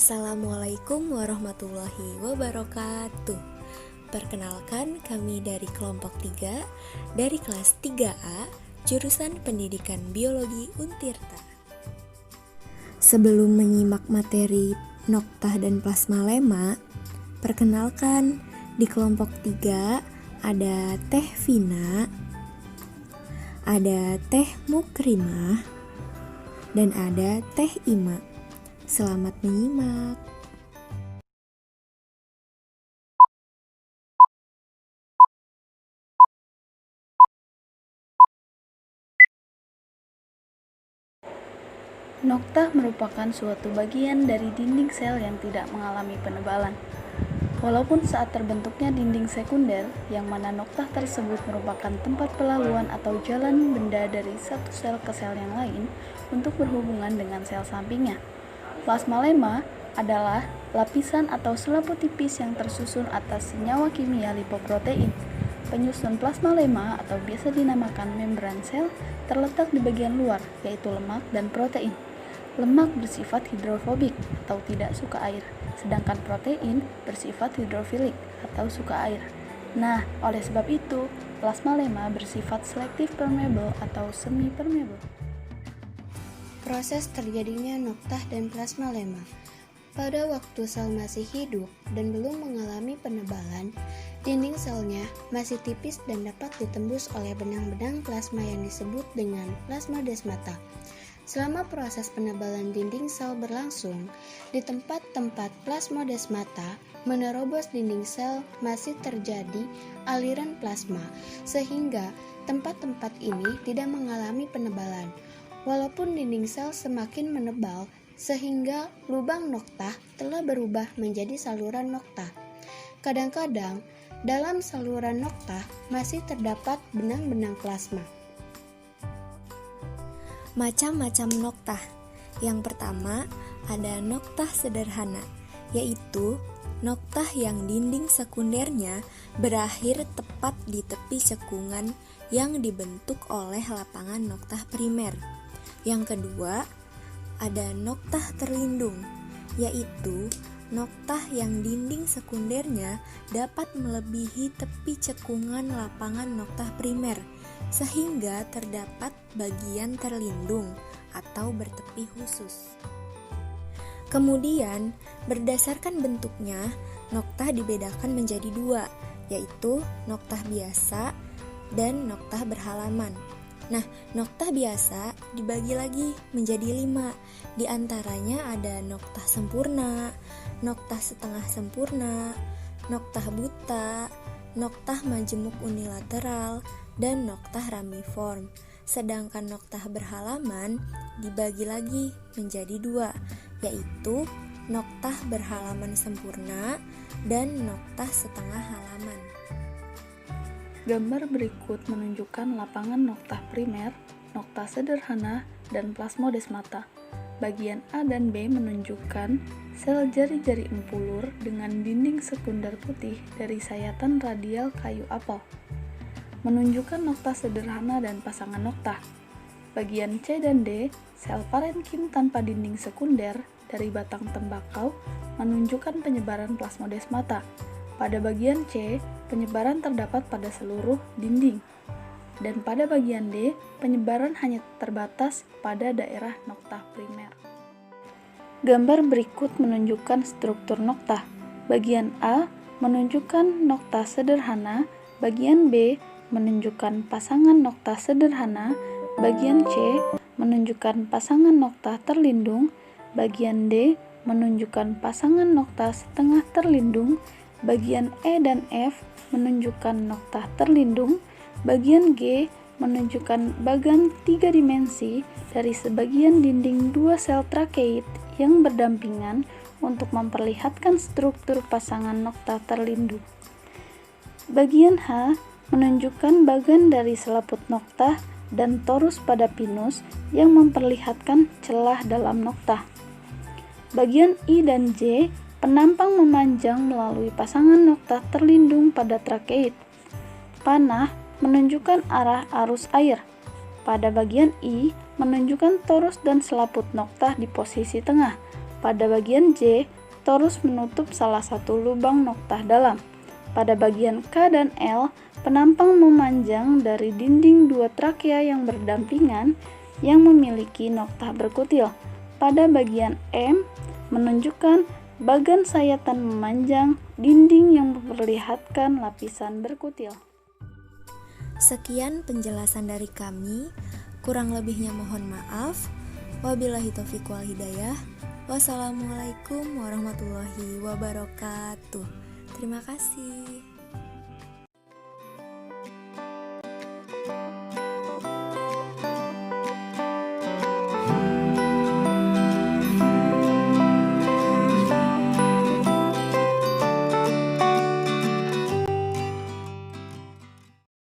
Assalamualaikum warahmatullahi wabarakatuh. Perkenalkan, kami dari kelompok 3 dari kelas 3A jurusan Pendidikan Biologi Untirta. Sebelum menyimak materi noktah dan plasma lemma, perkenalkan di kelompok 3 ada Teh Vina, ada Teh Mukrimah, dan ada Teh Ima. Selamat menyimak. Noktah merupakan suatu bagian dari dinding sel yang tidak mengalami penebalan. Walaupun saat terbentuknya dinding sekunder, yang mana noktah tersebut merupakan tempat pelaluan atau jalan benda dari satu sel ke sel yang lain untuk berhubungan dengan sel sampingnya. Plasma lemma adalah lapisan atau selaput tipis yang tersusun atas senyawa kimia lipoprotein. Penyusun plasma lemma atau biasa dinamakan membran sel terletak di bagian luar, yaitu lemak dan protein. Lemak bersifat hidrofobik atau tidak suka air, sedangkan protein bersifat hidrofilik atau suka air. Nah, oleh sebab itu, plasma lemma bersifat selektif permeable atau semi permeable. Proses terjadinya noktah dan plasma lemma. Pada waktu sel masih hidup dan belum mengalami penebalan, dinding selnya masih tipis dan dapat ditembus oleh benang-benang plasma yang disebut dengan plasmadesmata. Selama proses penebalan dinding sel berlangsung, di tempat-tempat plasmadesmata menerobos dinding sel masih terjadi aliran plasma, sehingga tempat-tempat ini tidak mengalami penebalan. Walaupun dinding sel semakin menebal, sehingga lubang noktah telah berubah menjadi saluran noktah. Kadang-kadang, dalam saluran noktah masih terdapat benang-benang plasma. Macam-macam noktah. Yang pertama, ada noktah sederhana, yaitu noktah yang dinding sekundernya berakhir tepat di tepi cekungan yang dibentuk oleh lapangan noktah primer. Yang kedua, ada noktah terlindung, yaitu noktah yang dinding sekundernya dapat melebihi tepi cekungan lapangan noktah primer, sehingga terdapat bagian terlindung atau bertepi khusus. Kemudian, berdasarkan bentuknya, noktah dibedakan menjadi dua, yaitu noktah biasa dan noktah berhalaman. Nah, noktah biasa dibagi lagi menjadi 5. Di antaranya ada noktah sempurna, noktah setengah sempurna, noktah buta, noktah majemuk unilateral, dan noktah ramiform. Sedangkan noktah berhalaman dibagi lagi menjadi 2, yaitu noktah berhalaman sempurna dan noktah setengah halaman. Gambar berikut menunjukkan lapangan noktah primer, noktah sederhana, dan plasmodesmata. Bagian A dan B menunjukkan sel jari-jari empulur dengan dinding sekunder putih dari sayatan radial kayu apel. Menunjukkan noktah sederhana dan pasangan noktah. Bagian C dan D, sel parenkim tanpa dinding sekunder dari batang tembakau menunjukkan penyebaran plasmodesmata. Pada bagian C, penyebaran terdapat pada seluruh dinding. Dan pada bagian D, penyebaran hanya terbatas pada daerah noktah primer. Gambar berikut menunjukkan struktur noktah. Bagian A menunjukkan noktah sederhana, bagian B menunjukkan pasangan noktah sederhana, bagian C menunjukkan pasangan noktah terlindung, bagian D menunjukkan pasangan noktah setengah terlindung, bagian E dan F menunjukkan noktah terlindung, bagian G menunjukkan bagan 3 dimensi dari sebagian dinding 2 sel trakeit yang berdampingan untuk memperlihatkan struktur pasangan noktah terlindung. Bagian H menunjukkan bagan dari selaput noktah dan torus pada pinus yang memperlihatkan celah dalam noktah. Bagian I dan J penampang memanjang melalui pasangan noktah terlindung pada trakeit. Panah menunjukkan arah arus air. Pada bagian I menunjukkan torus dan selaput noktah di posisi tengah. Pada bagian J, torus menutup salah satu lubang noktah dalam. Pada bagian K dan L, penampang memanjang dari dinding dua trakea yang berdampingan yang memiliki noktah berkutil. Pada bagian M, menunjukkan bagan sayatan memanjang dinding yang memperlihatkan lapisan berkutil. Sekian penjelasan dari kami, kurang lebihnya mohon maaf. Wabillahi taufiq wal hidayah. Wassalamualaikum warahmatullahi wabarakatuh. Terima kasih.